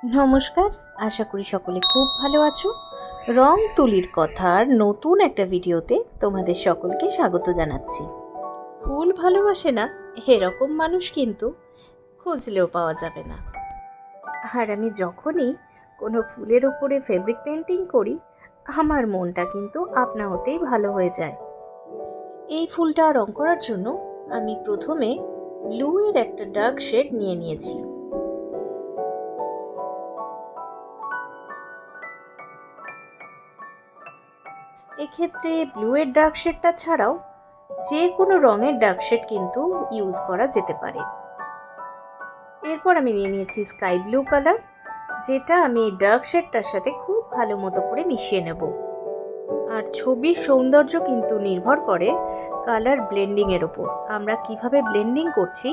নমস্কার, আশা করি সকলে খুব ভালো আছো। রং তুলির কথার নতুন একটা ভিডিওতে তোমাদের সকলকে স্বাগত জানাচ্ছি। ফুল ভালোবাসে না এরকম মানুষ কিন্তু খুঁজলেও পাওয়া যাবে না। আর আমি যখনই কোনো ফুলের উপরে ফেব্রিক পেন্টিং করি, আমার মনটা কিন্তু আপনা হতেই ভালো হয়ে যায়। এই ফুলটা রং করার জন্য আমি প্রথমে ব্লু এর একটা ডার্ক শেড নিয়ে নিয়েছি। এক্ষেত্রে ব্লু এর ডার্ক শেডটা ছাড়াও যে কোনো রঙের ডার্ক শেড কিন্তু ইউজ করা যেতে পারে। এরপর আমি নিয়ে নিয়েছি স্কাই ব্লু কালার, যেটা আমি এই ডার্ক শেডটার সাথে খুব ভালো মতো করে মিশিয়ে নেব। আর ছবির সৌন্দর্য কিন্তু নির্ভর করে কালার ব্লেন্ডিং এর ওপর। আমরা কিভাবে ব্লেন্ডিং করছি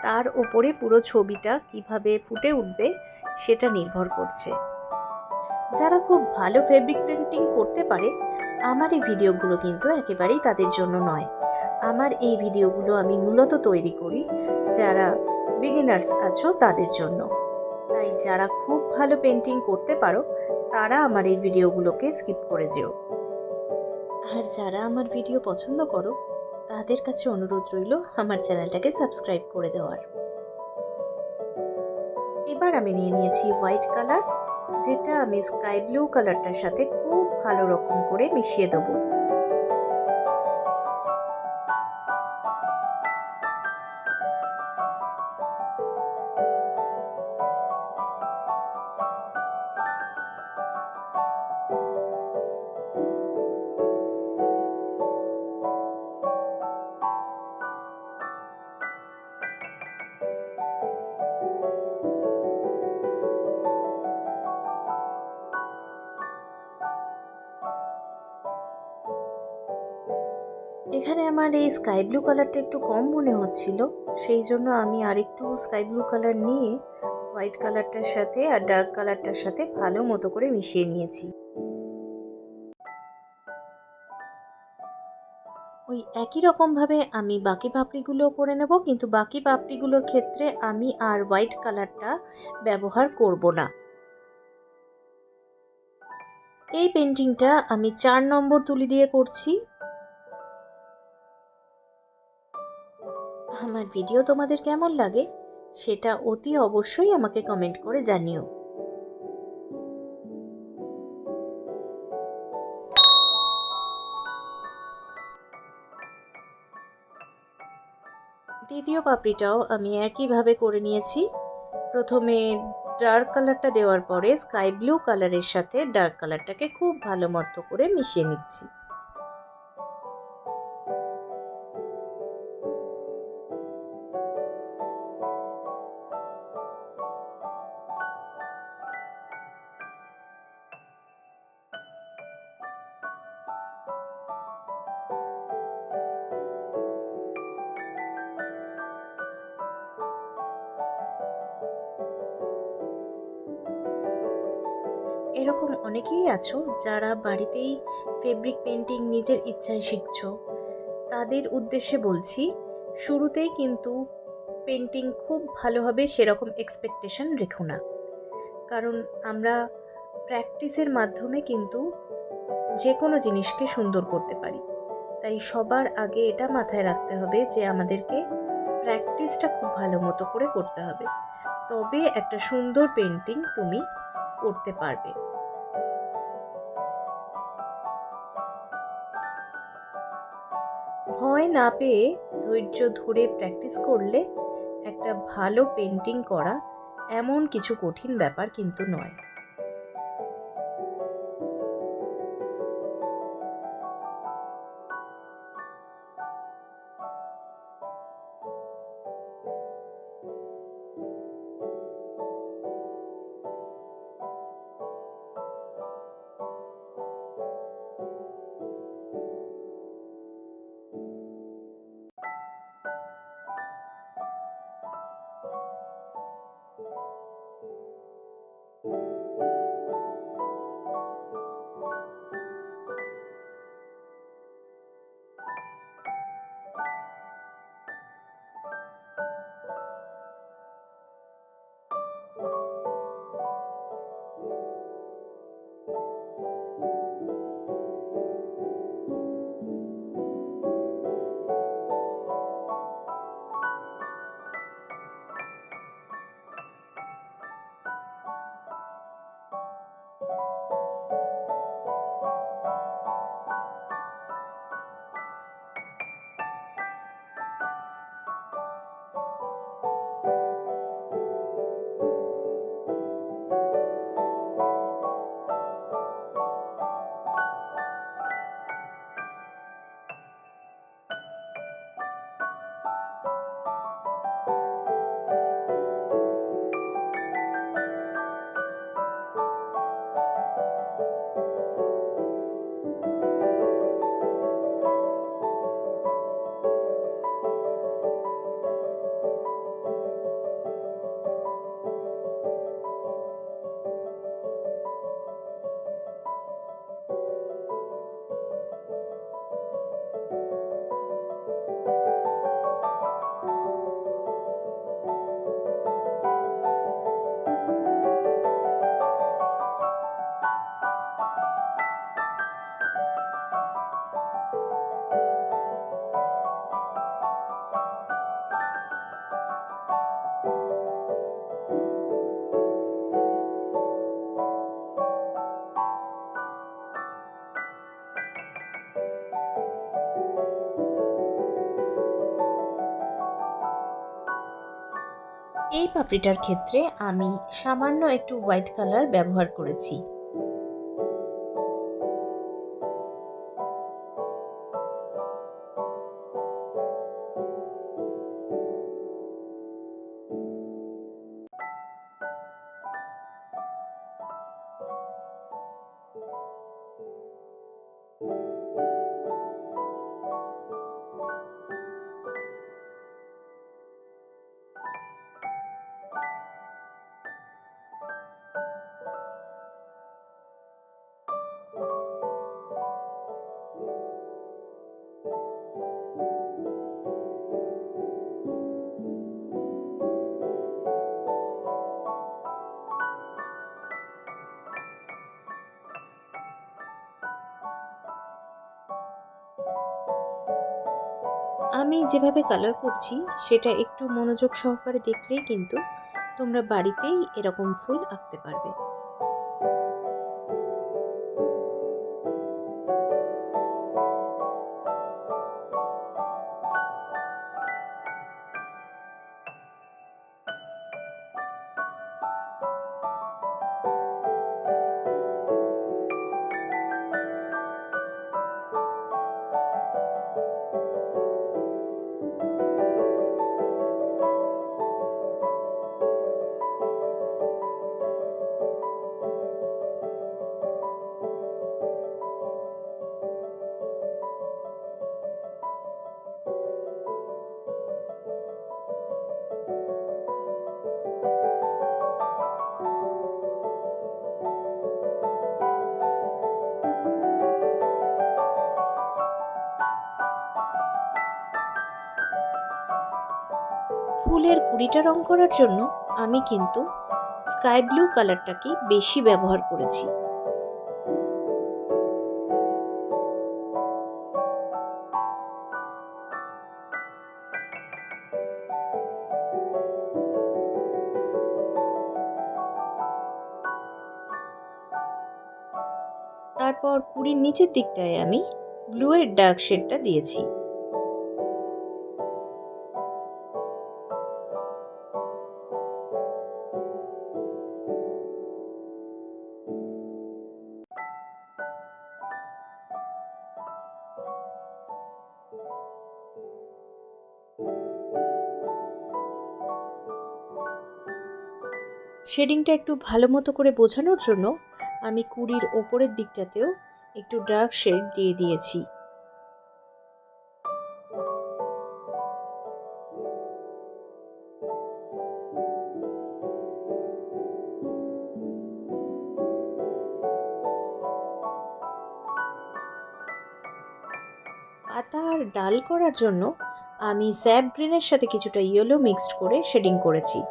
তার ওপরে পুরো ছবিটা কিভাবে ফুটে উঠবে সেটা নির্ভর করছে। যারা খুব ভালো ফেব্রিক পেন্টিং করতে পারে, আমার এই ভিডিওগুলো কিন্তু একেবারেই তাদের জন্য নয়। আমার এই ভিডিওগুলো আমি মূলত তৈরি করি যারা বিগিনার্স আছো তাদের জন্য। তাই যারা খুব ভালো পেন্টিং করতে পারো তারা আমার এই ভিডিওগুলোকে স্কিপ করে যেও। আর যারা আমার ভিডিও পছন্দ করো তাদের কাছে অনুরোধ রইল আমার চ্যানেলটাকে সাবস্ক্রাইব করে দেওয়ার। এবার আমি নিয়ে নিয়েছি হোয়াইট কালার, যেটা আমি স্কাই ব্লু কালারটার সাথে খুব ভালো রকম করে মিশিয়ে দেবো। এখানে আমার এই স্কাই ব্লু কালারটা একটু কম মনে হচ্ছিল, সেই জন্য আমি আরেকটু স্কাই ব্লু কালার নিয়ে হোয়াইট কালারটার সাথে আর ডার্ক কালারটার সাথে ভালো মতো করে মিশিয়ে নিয়েছি। ওই একই রকমভাবে আমি বাকি পাপড়িগুলো করে নেব, কিন্তু বাকি পাপড়িগুলোর ক্ষেত্রে আমি আর হোয়াইট কালারটা ব্যবহার করব না। এই পেন্টিংটা আমি 4 নম্বর তুলি দিয়ে করছি। আমার ভিডিও তোমাদের কেমন লাগে সেটা অতি অবশ্যই আমাকে কমেন্ট করে জানিও। দ্বিতীয় পাপড়িটাও আমি একইভাবে করে নিয়েছি। প্রথমে ডার্ক কালারটা দেওয়ার পরে স্কাই ব্লু কালারের সাথে ডার্ক কালারটাকে খুব ভালো মতো করে মিশিয়ে নিচ্ছি। এরকম অনেকেই আছো যারা বাড়িতেই ফেব্রিক পেন্টিং নিজের ইচ্ছায় শিখছো। তাদের উদ্দেশ্যে বলছি, শুরুতেই কিন্তু পেন্টিং খুব ভালো হবে সেরকম এক্সপেকটেশন রেখো না। কারণ আমরা প্র্যাকটিসের মাধ্যমে কিন্তু যে কোনো জিনিসকে সুন্দর করতে পারি। তাই সবার আগে এটা মাথায় রাখতে হবে যে আমাদেরকে প্র্যাকটিসটা খুব ভালো মতো করে করতে হবে, তবে একটা সুন্দর পেন্টিং তুমি করতে পারবে। ভয় না পেয়ে ধৈর্য ধরে প্র্যাকটিস করলে একটা ভালো পেন্টিং করা এমন কিছু কঠিন ব্যাপার কিন্তু নয়। পাপড়িটার ক্ষেত্রে আমি সামান্য একটু হোয়াইট কালার ব্যবহার করেছি। আমি যেভাবে কালার করছি সেটা একটু মনোযোগ সহকারে দেখলেই কিন্তু তোমরা বাড়িতেই এরকম ফুল আঁকতে পারবে। ফুলের কুড়িটা রং করার জন্য আমি কিন্তু স্কাই ব্লু কালারটাকে বেশি ব্যবহার করেছি। তারপর কুড়ির নিচের দিকটায় আমি ব্লু এর ডার্ক শেডটা দিয়েছি। শেডিংটা একটু ভালো মতো করে বোঝানোর জন্য আমি কুড়ির ওপরের দিকটাতেও একটু ডার্ক শেড দিয়ে দিয়েছি। পাতা আর ডাল করার জন্য আমি স্যাপ গ্রিনের সাথে কিছুটা ইয়েলো মিক্সড করে শেডিং করেছি।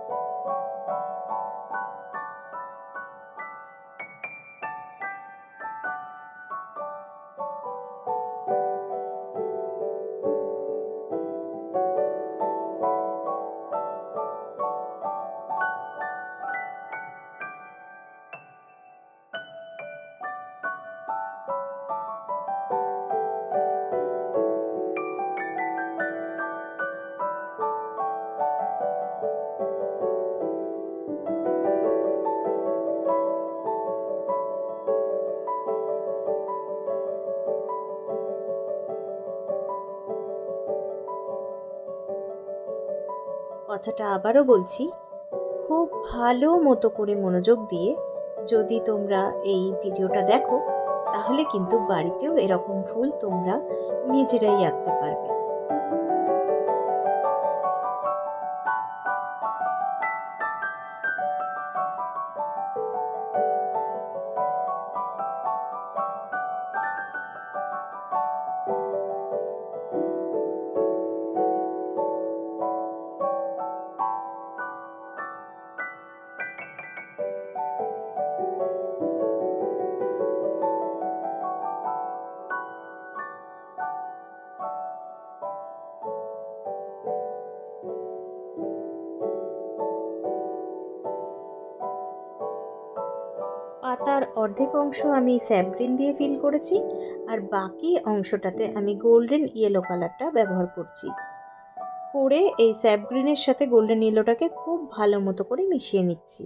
কথাটা আবারও বলছি, খুব ভালো মতো করে মনোযোগ দিয়ে যদি তোমরা এই ভিডিওটা দেখো তাহলে কিন্তু বাড়িতেও এরকম ফুল তোমরা নিজেরাই আঁকতে পারবে। পাতার অর্ধেক অংশ আমি স্যাপ গ্রিন দিয়ে ফিল করেছি আর বাকি অংশটাতে আমি গোল্ডেন ইয়েলো কালারটা ব্যবহার করছি। করে এই স্যাপ গ্রিনের সাথে গোল্ডেন ইয়েলোটাকে খুব ভালো মতো করে মিশিয়ে নিচ্ছি।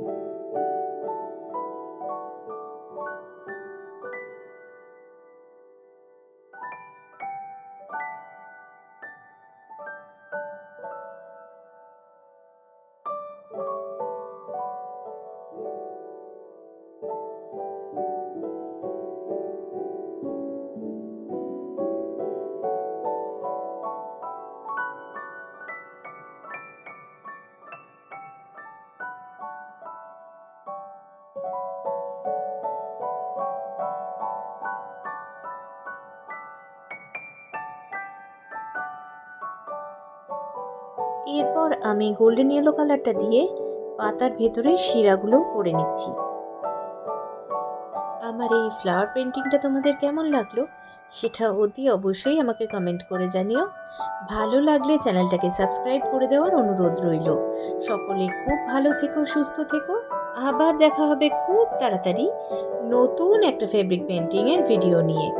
এরপর আমি গোল্ডেন ইয়েলো কালারটা দিয়ে পাতার ভেতরে শিরাগুলো করে নিচ্ছি। আমার এই ফ্লাওয়ার পেন্টিংটা তোমাদের কেমন লাগলো সেটা অতি অবশ্যই আমাকে কমেন্ট করে জানিও। ভালো লাগলে চ্যানেলটাকে সাবস্ক্রাইব করে দেওয়ার অনুরোধ রইল। সকলে খুব ভালো থেকো, সুস্থ থেকো। আবার দেখা হবে খুব তাড়াতাড়ি নতুন একটা ফেব্রিক পেন্টিংয়ের ভিডিও নিয়ে।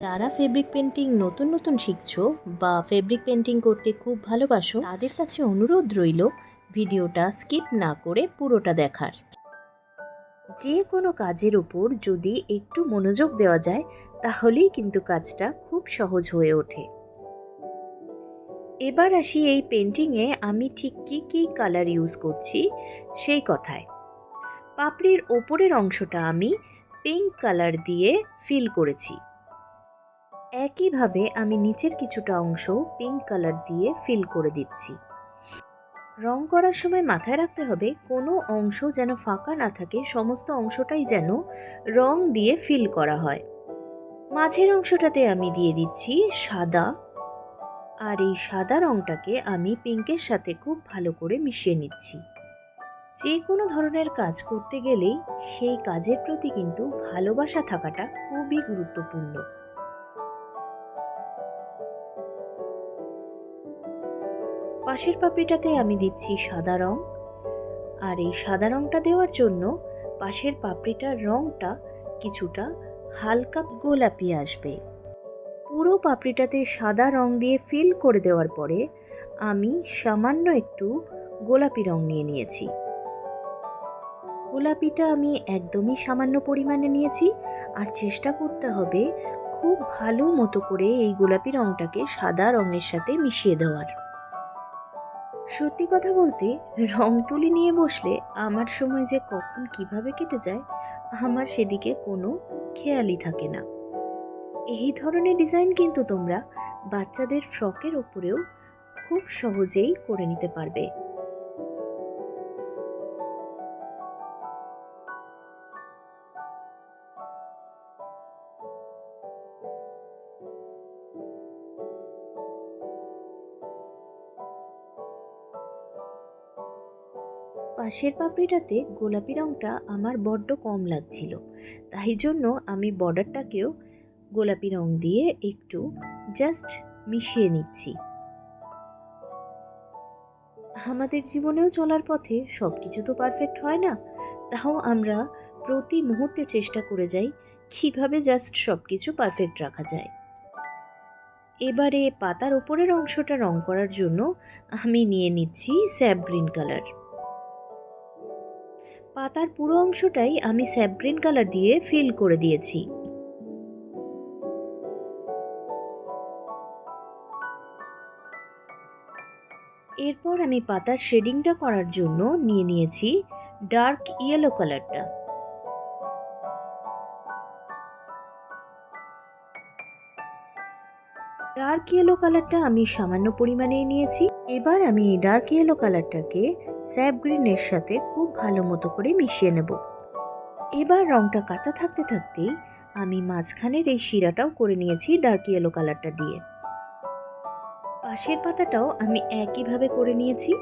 যারা ফেব্রিক পেন্টিং নতুন নতুন শিখছো বা ফেব্রিক পেন্টিং করতে খুব ভালোবাসো, তাদের কাছে অনুরোধ রইল ভিডিওটা স্কিপ না করে পুরোটা দেখার। যে কোনো কাজের উপর যদি একটু মনোযোগ দেওয়া যায় তাহলেই কিন্তু কাজটা খুব সহজ হয়ে ওঠে। এবার আসি এই পেন্টিংয়ে আমি ঠিক কী কী কালার ইউজ করছি সেই কথায়। পাপড়ির ওপরের অংশটা আমি পিঙ্ক কালার দিয়ে ফিল করেছি। একইভাবে আমি নিচের কিছুটা অংশ পিঙ্ক কালার দিয়ে ফিল করে দিচ্ছি। রং করার সময় মাথায় রাখতে হবে কোনো অংশ যেন ফাঁকা না থাকে, সমস্ত অংশটাই যেন রং দিয়ে ফিল করা হয়। মাঝের অংশটাতে আমি দিয়ে দিচ্ছি সাদা, আর এই সাদা রংটাকে আমি পিঙ্কের সাথে খুব ভালো করে মিশিয়ে নিচ্ছি। যে কোনো ধরনের কাজ করতে গেলেই সেই কাজের প্রতি কিন্তু ভালোবাসা থাকাটা খুবই গুরুত্বপূর্ণ। পাশের পাপড়িটাতে আমি দিচ্ছি সাদা রং, আর এই সাদা রংটা দেওয়ার জন্য পাশের পাপড়িটার রংটা কিছুটা হালকা গোলাপি আসবে। পুরো পাপড়িটাতে সাদা রং দিয়ে ফিল করে দেওয়ার পরে আমি সামান্য একটু গোলাপি রং নিয়ে নিয়েছি। গোলাপিটা আমি একদমই সামান্য পরিমাণে নিয়েছি, আর চেষ্টা করতে হবে খুব ভালো মতো করে এই গোলাপি রংটাকে সাদা রঙের সাথে মিশিয়ে দেওয়ার। সত্যি কথা বলতে রং তুলি নিয়ে বসলে আমার সময় যে কখন কিভাবে কেটে যায় আমার সেদিকে কোনো খেয়ালই থাকে না। এই ধরনের ডিজাইন কিন্তু তোমরা বাচ্চাদের ফ্রকের ওপরেও খুব সহজেই করে নিতে পারবে। পাশের পাপড়িটাতে গোলাপি রংটা আমার বড্ড কম লাগছিল, তাই জন্য আমি বর্ডারটাকেও গোলাপি রং দিয়ে একটু জাস্ট মিশিয়ে নিচ্ছি। আমাদের জীবনেও চলার পথে সব কিছু তো পারফেক্ট হয় না, তাও আমরা প্রতি মুহূর্তে চেষ্টা করে যাই কিভাবে জাস্ট সব কিছু পারফেক্ট রাখা যায়। এবারে পাতার ওপরের অংশটা রং করার জন্য আমি নিয়ে নিচ্ছি স্যাপ গ্রিন কালার। পাতার পুরো অংশটাই আমি স্যাপ গ্রিন কালার দিয়ে ফিল করে দিয়েছি। এরপর আমি পাতার শেডিংটা করার জন্য নিয়ে নিয়েছি ডার্ক ইয়েলো কালারটা। ডার্ক ইয়েলো কালারটা আমি সামান্য পরিমাণেই নিয়েছি। এবার আমি এই ডার্ক ইয়েলো কালারটাকে স্যাপ গ্রিনের সাথে খুব ভালো মতো করে মিশিয়ে নেব। এবার রংটা কাঁচা থাকতে থাকতেই আমি মাঝখানের এই শিরাটাও করে নিয়েছি ডার্ক ইয়েলো কালারটা দিয়ে। পাশের পাতাটাও আমি একইভাবে করে নিয়েছি।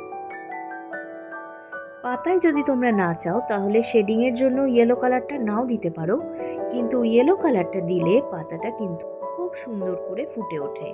পাতায় যদি তোমরা না চাও তাহলে শেডিংয়ের জন্য ইয়েলো কালারটা নাও দিতে পারো, কিন্তু ইয়েলো কালারটা দিলে পাতাটা কিন্তু খুব সুন্দর করে ফুটে ওঠে।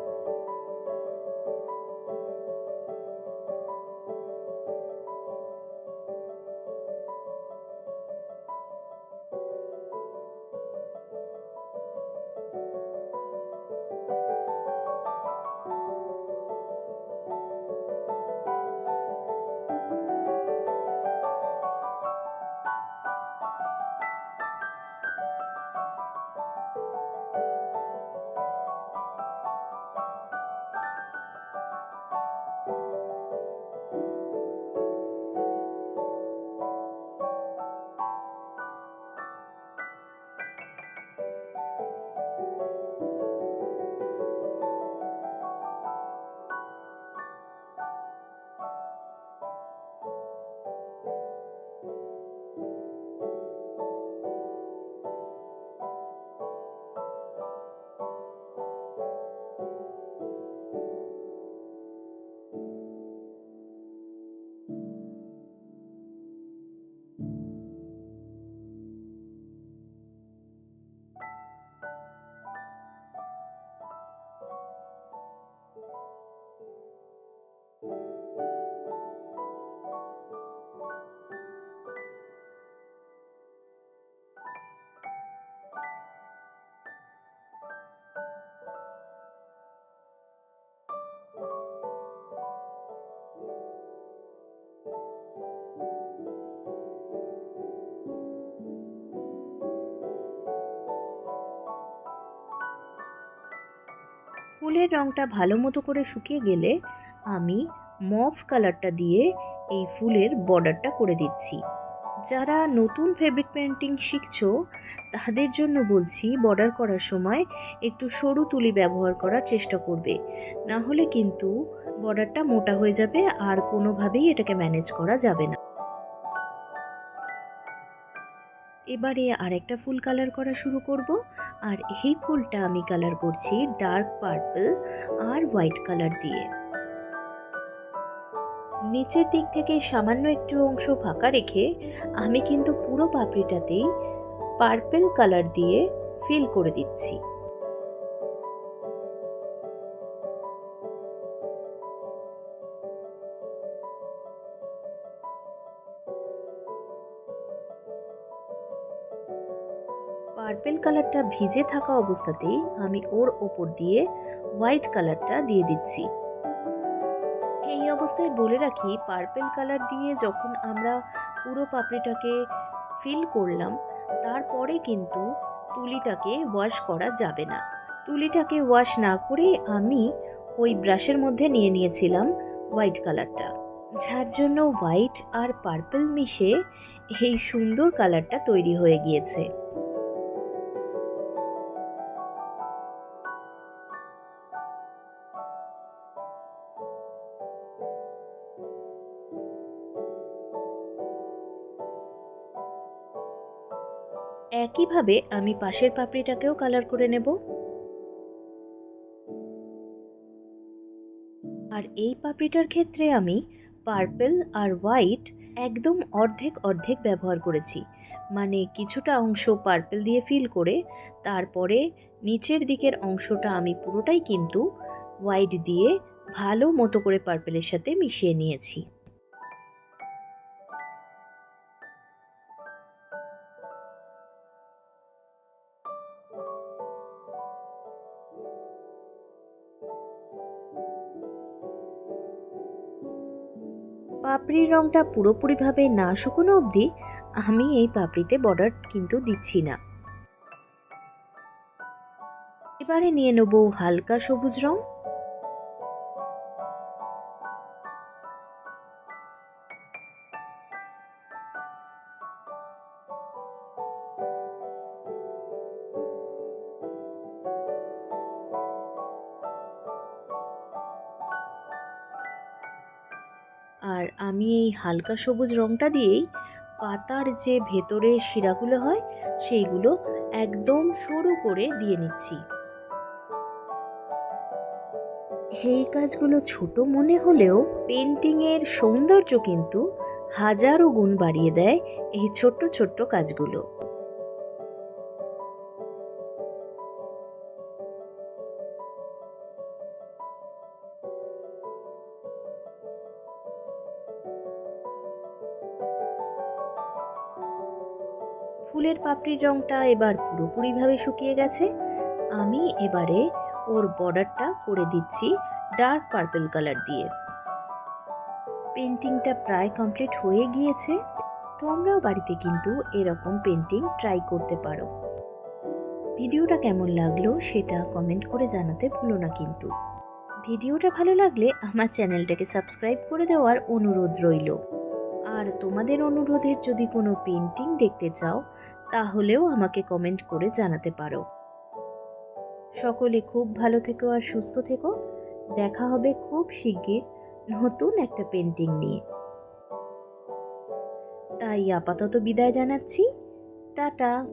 ফুলের রঙটা ভালো মতো করে শুকিয়ে গেলে আমি মভ কালারটা দিয়ে এই ফুলের বর্ডারটা করে দিচ্ছি। যারা নতুন ফেব্রিক পেইন্টিং শিখছো তাদের জন্য বলছি, বর্ডার করার সময় একটু সরু তুলি ব্যবহার করার চেষ্টা করবে, না হলে কিন্তু বর্ডারটা মোটা হয়ে যাবে আর কোনোভাবেই এটাকে ম্যানেজ করা যাবে না। এবারে আরেকটা ফুল কালার করা শুরু করব, আর এই ফুলটা আমি কালার করছি ডার্ক পার্পল আর হোয়াইট কালার দিয়ে। নিচের দিক থেকে সামান্য একটু অংশ ফাঁকা রেখে আমি কিন্তু পুরো পাপড়িটাতেই পার্পল কালার দিয়ে ফিল করে দিচ্ছি। পার্পল কালারটা ভিজে থাকা অবস্থাতেই আমি ওর ওপর দিয়ে হোয়াইট কালারটা দিয়ে দিচ্ছি। এই অবস্থায় বলে রাখি, পার্পল কালার দিয়ে যখন আমরা পুরো পাপড়িটাকে ফিল করলাম তারপরে কিন্তু তুলিটাকে ওয়াশ করা যাবে না। তুলিটাকে ওয়াশ না করে আমি ওই ব্রাশের মধ্যে নিয়ে নিয়েছিলাম হোয়াইট কালারটা, যার জন্য হোয়াইট আর পার্পল মিশে এই সুন্দর কালারটা তৈরি হয়ে গিয়েছে। একইভাবে আমি পাশের পাপড়িটাকেও কালার করে নেব। আর এই পাপড়িটার ক্ষেত্রে আমি পার্পল আর হোয়াইট একদম অর্ধেক অর্ধেক ব্যবহার করেছি, মানে কিছুটা অংশ পার্পল দিয়ে ফিল করে তারপরে নিচের দিকের অংশটা আমি পুরোটাই কিন্তু হোয়াইট দিয়ে ভালো মতো করে পার্পলের সাথে মিশিয়ে নিয়েছি। পাপড়ির রংটা পুরোপুরিভাবে না শুকনো অবধি আমি এই পাপড়িতে বর্ডার কিন্তু দিচ্ছি না। এবারে নিয়ে নেব হালকা সবুজ রং। আর আমি এই হালকা সবুজ রংটা দিয়েই পাতার যে ভেতরে শিরাগুলো হয় সেইগুলো একদম সরু করে দিয়ে নিচ্ছি। এই কাজগুলো ছোট মনে হলেও পেন্টিংয়ের সৌন্দর্য কিন্তু হাজারো গুণ বাড়িয়ে দেয় এই ছোট্ট ছোট্ট কাজগুলো। ফুলের পাপড়ির রঙটা এবার পুরোপুরিভাবে শুকিয়ে গেছে। আমি এবারে ওর বর্ডারটা করে দিচ্ছি ডার্ক পার্পল কালার দিয়ে। পেন্টিংটা প্রায় কমপ্লিট হয়ে গিয়েছে। তোমরাও বাড়িতে কিন্তু এরকম পেন্টিং ট্রাই করতে পারো। ভিডিওটা কেমন লাগলো সেটা কমেন্ট করে জানাতে ভুলো না কিন্তু। ভিডিওটা ভালো লাগলে আমার চ্যানেলটাকে সাবস্ক্রাইব করে দেওয়ার অনুরোধ রইল। আর তোমাদের অনুরোধের যদি কোনো পেন্টিং দেখতে চাও তাহলেও আমাকে কমেন্ট করে জানাতে পারো। সকলে খুব ভালো থেকো আর সুস্থ থেকো। দেখা হবে খুব শিগগির নতুন একটা পেন্টিং নিয়ে। তাই আপাতত বিদায় জানাচ্ছি। টাটা।